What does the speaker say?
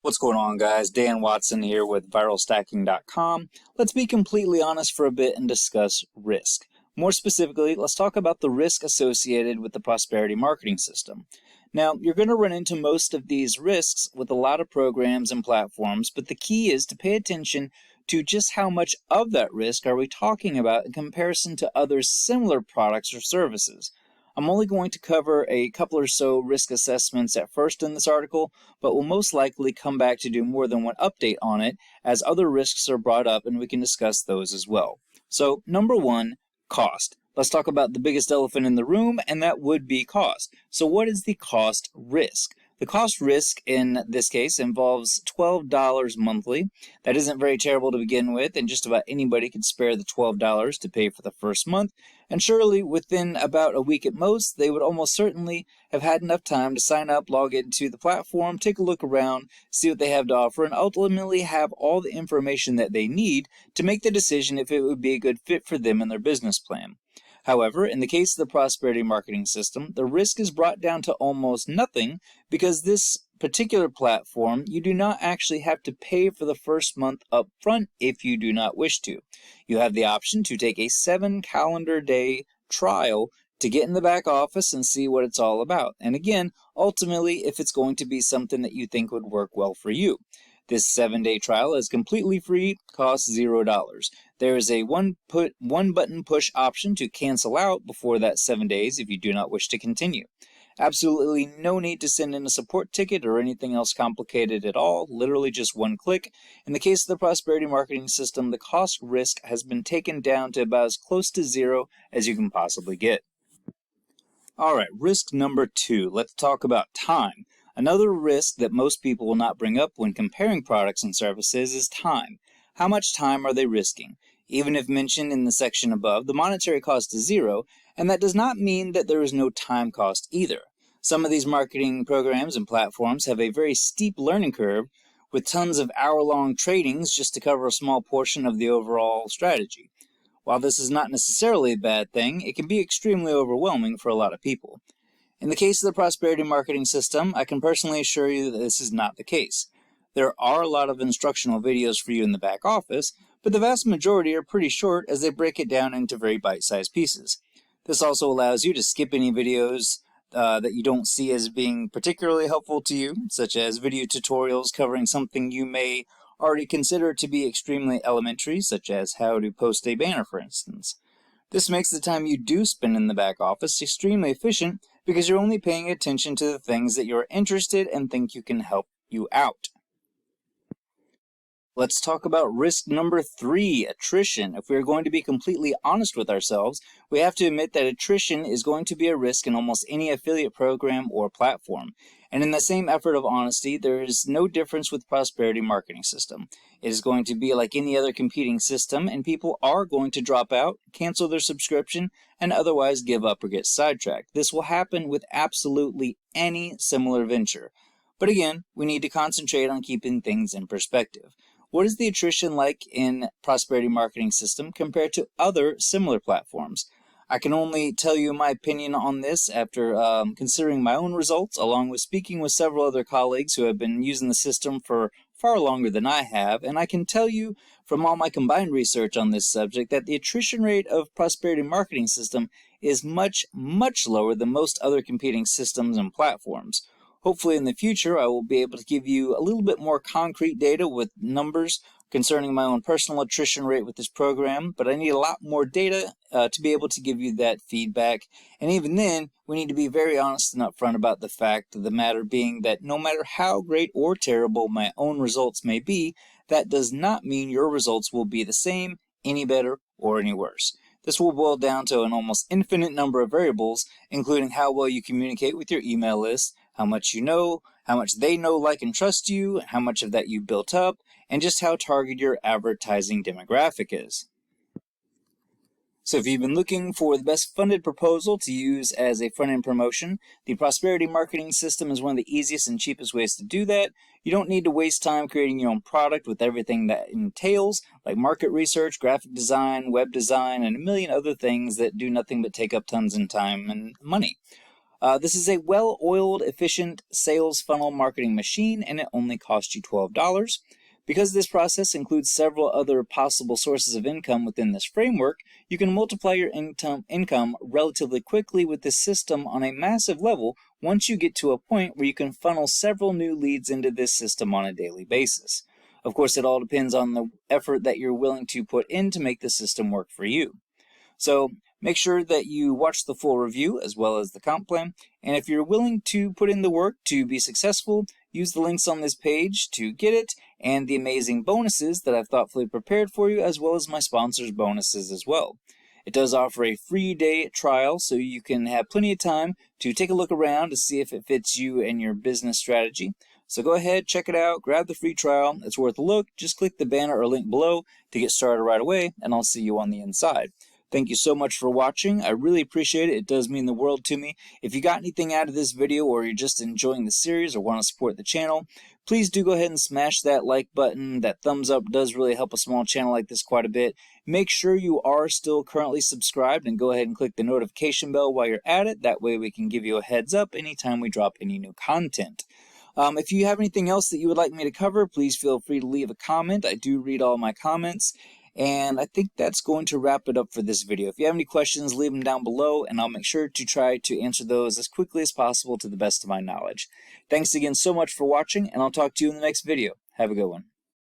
What's going on, guys? Dan Watson here with ViralStacking.com. Let's be completely honest for a bit and discuss risk. More specifically, let's talk about the risk associated with the prosperity marketing system. Now, you're going to run into most of these risks with a lot of programs and platforms, but the key is to pay attention to just how much of that risk are we talking about in comparison to other similar products or services. I'm only going to cover a couple or so risk assessments at first in this article, but will most likely come back to do more than one update on it as other risks are brought up and we can discuss those as well. So, number one, cost. Let's talk about the biggest elephant in the room, and that would be cost. So what is the cost risk? The cost risk in this case involves $12 monthly. That isn't very terrible to begin with, and just about anybody could spare the $12 to pay for the first month. And surely within about a week at most, they would almost certainly have had enough time to sign up, log into the platform, take a look around, see what they have to offer, and ultimately have all the information that they need to make the decision if it would be a good fit for them and their business plan. However, in the case of the prosperity marketing system, the risk is brought down to almost nothing because this particular platform, you do not actually have to pay for the first month up front if you do not wish to. You have the option to take a 7 calendar day trial to get in the back office and see what it's all about. And again, ultimately, if it's going to be something that you think would work well for you. This 7-day trial is completely free, costs $0. There is a one button push option to cancel out before that 7 days if you do not wish to continue. Absolutely no need to send in a support ticket or anything else complicated at all, literally just one click. In the case of the prosperity marketing system, the cost risk has been taken down to about as close to zero as you can possibly get. Alright, risk number 2. Let's talk about time. Another risk that most people will not bring up when comparing products and services is time. How much time are they risking? Even if mentioned in the section above, the monetary cost is zero, and that does not mean that there is no time cost either. Some of these marketing programs and platforms have a very steep learning curve with tons of hour-long trainings just to cover a small portion of the overall strategy. While this is not necessarily a bad thing, it can be extremely overwhelming for a lot of people. In the case of the prosperity marketing system, I can personally assure you that this is not the case. There are a lot of instructional videos for you in the back office, but the vast majority are pretty short as they break it down into very bite-sized pieces. This also allows you to skip any videos that you don't see as being particularly helpful to you, such as video tutorials covering something you may already consider to be extremely elementary, such as how to post a banner, for instance. This makes the time you do spend in the back office extremely efficient because you're only paying attention to the things that you're interested and think you can help you out. Let's talk about risk number 3, attrition. If we're going to be completely honest with ourselves, we have to admit that attrition is going to be a risk in almost any affiliate program or platform. And in the same effort of honesty, there is no difference with prosperity marketing system. It is going to be like any other competing system, and people are going to drop out, cancel their subscription, and otherwise give up or get sidetracked. This will happen with absolutely any similar venture. But again, we need to concentrate on keeping things in perspective. What is the attrition like in prosperity marketing system compared to other similar platforms? I can only tell you my opinion on this after considering my own results, along with speaking with several other colleagues who have been using the system for far longer than I have, and I can tell you from all my combined research on this subject that the attrition rate of prosperity marketing system is much, much lower than most other competing systems and platforms. Hopefully in the future I will be able to give you a little bit more concrete data with numbers concerning my own personal attrition rate with this program, but I need a lot more data to be able to give you that feedback. And even then, we need to be very honest and upfront about the fact of the matter being that no matter how great or terrible my own results may be, that does not mean your results will be the same, any better, or any worse. This will boil down to an almost infinite number of variables, including how well you communicate with your email list, how much you know, how much they know, like, and trust you, how much of that you built up, and just how targeted your advertising demographic is. So if you've been looking for the best funded proposal to use as a front-end promotion, the prosperity marketing system is one of the easiest and cheapest ways to do that. You don't need to waste time creating your own product with everything that entails, like market research, graphic design, web design, and a million other things that do nothing but take up tons of time and money. This is a well-oiled, efficient sales funnel marketing machine, and it only costs you $12. Because this process includes several other possible sources of income within this framework, you can multiply your income relatively quickly with this system on a massive level once you get to a point where you can funnel several new leads into this system on a daily basis. Of course, it all depends on the effort that you're willing to put in to make the system work for you. So make sure that you watch the full review as well as the comp plan, and if you're willing to put in the work to be successful, use the links on this page to get it, and the amazing bonuses that I've thoughtfully prepared for you, as well as my sponsors' bonuses as well. It does offer a free day trial, so you can have plenty of time to take a look around to see if it fits you and your business strategy. So go ahead, check it out, grab the free trial. It's worth a look. Just click the banner or link below to get started right away, and I'll see you on the inside. Thank you so much for watching. I really appreciate it. It does mean the world to me. If you got anything out of this video, or you're just enjoying the series or want to support the channel, please do go ahead and smash that like button. That thumbs up does really help a small channel like this quite a bit. Make sure you are still currently subscribed, and go ahead and click the notification bell while you're at it. That way we can give you a heads up anytime we drop any new content. If you have anything else that you would like me to cover, please feel free to leave a comment. I do read all my comments. And I think that's going to wrap it up for this video. If you have any questions, leave them down below, and I'll make sure to try to answer those as quickly as possible to the best of my knowledge. Thanks again so much for watching, and I'll talk to you in the next video. Have a good one.